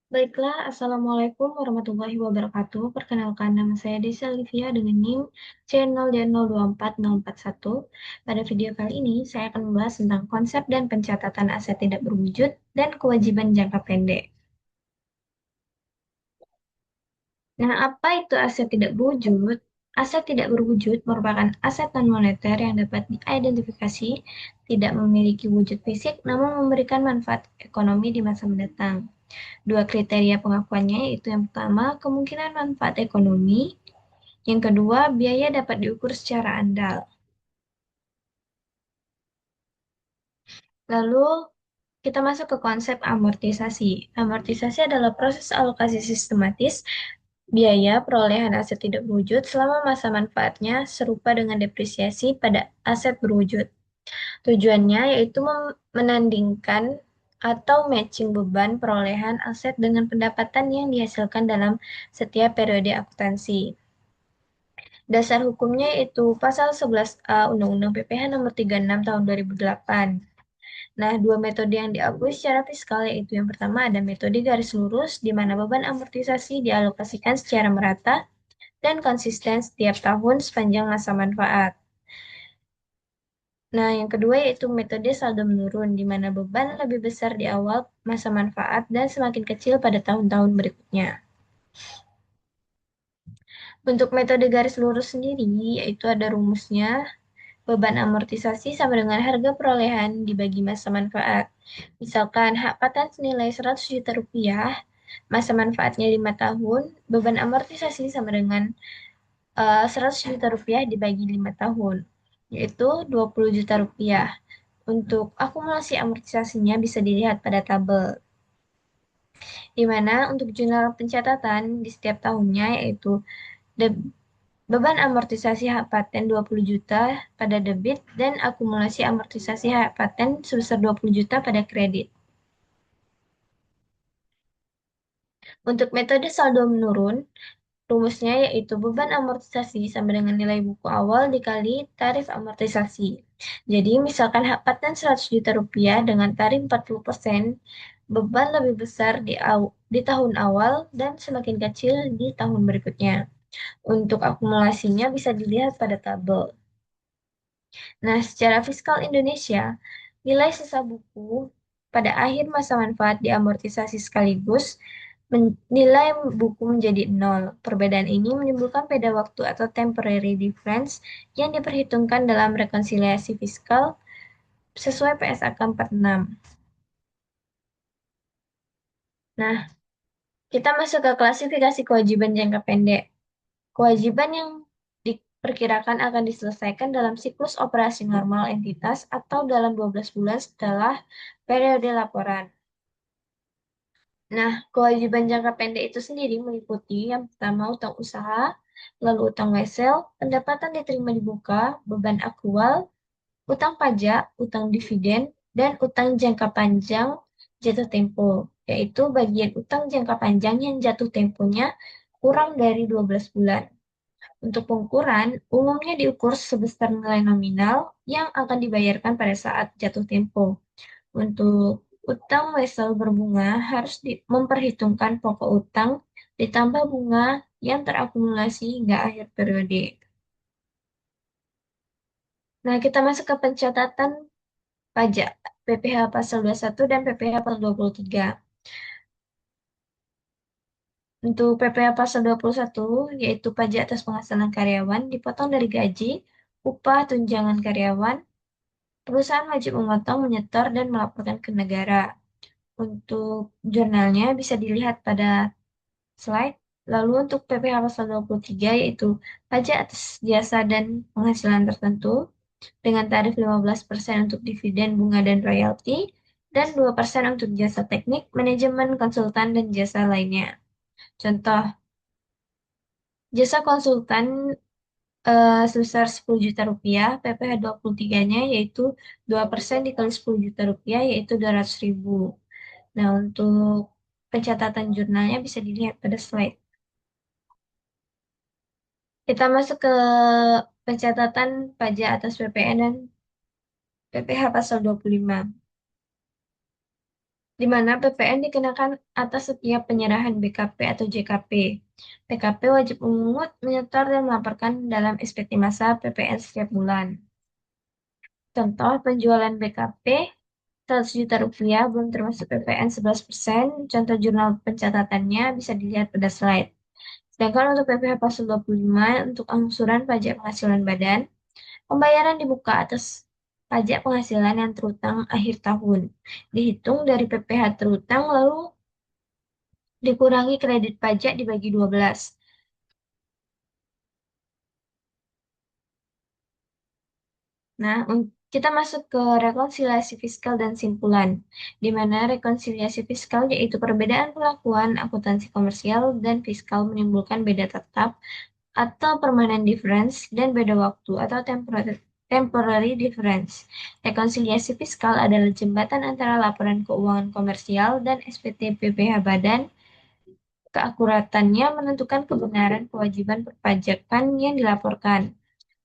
Baiklah, Assalamualaikum warahmatullahi wabarakatuh. Perkenalkan, nama saya Desi Olivia dengan NIM C0D024041. Pada video kali ini, saya akan membahas tentang konsep dan pencatatan aset tidak berwujud dan kewajiban jangka pendek. Nah, apa itu aset tidak berwujud? Aset tidak berwujud merupakan aset non-moneter yang dapat diidentifikasi, tidak memiliki wujud fisik, namun memberikan manfaat ekonomi di masa mendatang. Dua kriteria pengakuannya yaitu yang pertama, kemungkinan manfaat ekonomi, yang kedua, biaya dapat diukur secara andal. Lalu kita masuk ke konsep amortisasi. Amortisasi adalah proses alokasi sistematis biaya perolehan aset tidak berwujud selama masa manfaatnya serupa dengan depresiasi pada aset berwujud. Tujuannya yaitu menandingkan atau matching beban perolehan aset dengan pendapatan yang dihasilkan dalam setiap periode akuntansi. Dasar hukumnya itu pasal 11A Undang-Undang PPH nomor 36 tahun 2008. Nah, dua metode yang diakui secara fiskal yaitu yang pertama ada metode garis lurus di mana beban amortisasi dialokasikan secara merata dan konsisten setiap tahun sepanjang masa manfaat. Nah, yang kedua yaitu metode saldo menurun di mana beban lebih besar di awal masa manfaat dan semakin kecil pada tahun-tahun berikutnya. Untuk metode garis lurus sendiri, yaitu ada rumusnya, beban amortisasi sama dengan harga perolehan dibagi masa manfaat. Misalkan hak patent senilai 100 juta rupiah, masa manfaatnya 5 tahun, beban amortisasi sama dengan 100 juta rupiah dibagi 5 tahun, yaitu 20 juta rupiah. Untuk akumulasi amortisasinya bisa dilihat pada tabel, di mana untuk jurnal pencatatan di setiap tahunnya yaitu beban amortisasi hak paten 20 juta pada debit dan akumulasi amortisasi hak paten sebesar 20 juta pada kredit. Untuk metode saldo menurun, rumusnya yaitu beban amortisasi sama dengan nilai buku awal dikali tarif amortisasi. Jadi misalkan hak paten 100 juta rupiah dengan tarif 40%, beban lebih besar di tahun awal dan semakin kecil di tahun berikutnya. Untuk akumulasinya bisa dilihat pada tabel. Nah, secara fiskal Indonesia, nilai sisa buku pada akhir masa manfaat diamortisasi sekaligus, nilai buku menjadi nol. Perbedaan ini menimbulkan beda waktu atau temporary difference yang diperhitungkan dalam rekonsiliasi fiskal sesuai PSAK 46. Nah, kita masuk ke klasifikasi kewajiban jangka pendek. Kewajiban yang diperkirakan akan diselesaikan dalam siklus operasi normal entitas atau dalam 12 bulan setelah periode laporan. Nah, kewajiban jangka pendek itu sendiri meliputi yang pertama utang usaha, lalu utang wesel, pendapatan diterima di muka, beban akrual, utang pajak, utang dividen, dan utang jangka panjang jatuh tempo, yaitu bagian utang jangka panjang yang jatuh temponya kurang dari 12 bulan. Untuk pengukuran, umumnya diukur sebesar nilai nominal yang akan dibayarkan pada saat jatuh tempo. Untuk utang wesel berbunga harus memperhitungkan pokok utang ditambah bunga yang terakumulasi hingga akhir periode. Nah, kita masuk ke pencatatan pajak PPh pasal 21 dan PPh pasal 23. Untuk PPh pasal 21, yaitu pajak atas penghasilan karyawan, dipotong dari gaji, upah, tunjangan karyawan, perusahaan wajib memotong, menyetor, dan melaporkan ke negara. Untuk jurnalnya bisa dilihat pada slide. Lalu untuk PPh pasal 23 yaitu pajak atas jasa dan penghasilan tertentu dengan tarif 15% untuk dividen, bunga, dan royalti, dan 2% untuk jasa teknik, manajemen, konsultan, dan jasa lainnya. Contoh, jasa konsultan sebesar 10 juta rupiah, PPh 23-nya yaitu 2% dikali 10 juta rupiah yaitu 200.000. Nah, untuk pencatatan jurnalnya bisa dilihat pada slide. Kita masuk ke pencatatan pajak atas PPN dan PPh pasal 25. di mana PPN dikenakan atas setiap penyerahan BKP atau JKP. PKP wajib memungut, menyetor, dan melaporkan dalam SPT masa PPN setiap bulan. Contoh penjualan BKP 100 juta rupiah belum termasuk PPN 11%. Contoh jurnal pencatatannya bisa dilihat pada slide. Sedangkan untuk PPh pasal 25 untuk angsuran pajak penghasilan badan, pembayaran dibuka atas pajak penghasilan yang terutang akhir tahun. Dihitung dari PPh terutang lalu dikurangi kredit pajak dibagi 12. Nah, kita masuk ke rekonsiliasi fiskal dan simpulan, di mana rekonsiliasi fiskal yaitu perbedaan perlakuan akuntansi komersial dan fiskal menimbulkan beda tetap atau permanent difference dan beda waktu atau temporary difference. Rekonsiliasi fiskal adalah jembatan antara laporan keuangan komersial dan SPT PPh Badan. Keakuratannya menentukan kebenaran kewajiban perpajakan yang dilaporkan.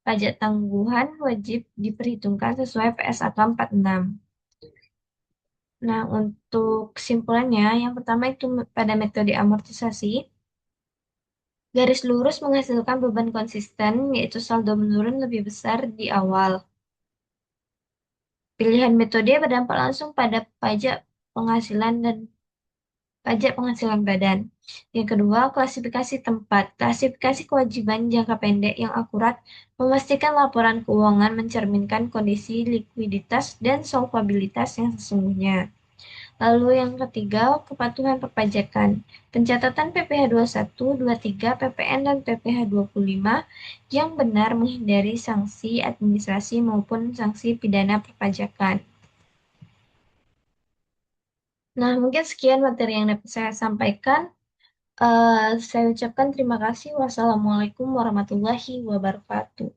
Pajak tangguhan wajib diperhitungkan sesuai PSAK 46. Nah, untuk kesimpulannya, yang pertama itu pada metode amortisasi, garis lurus menghasilkan beban konsisten, yaitu saldo menurun lebih besar di awal. Pilihan metode berdampak langsung pada pajak penghasilan dan pajak penghasilan badan. Yang kedua, klasifikasi tempat. Klasifikasi kewajiban jangka pendek yang akurat memastikan laporan keuangan mencerminkan kondisi likuiditas dan solvabilitas yang sesungguhnya. Lalu yang ketiga, kepatuhan perpajakan. Pencatatan PPh 21, 23, PPN, dan PPh 25 yang benar menghindari sanksi administrasi maupun sanksi pidana perpajakan. Nah, mungkin sekian materi yang dapat saya sampaikan. Saya ucapkan terima kasih. Wassalamualaikum warahmatullahi wabarakatuh.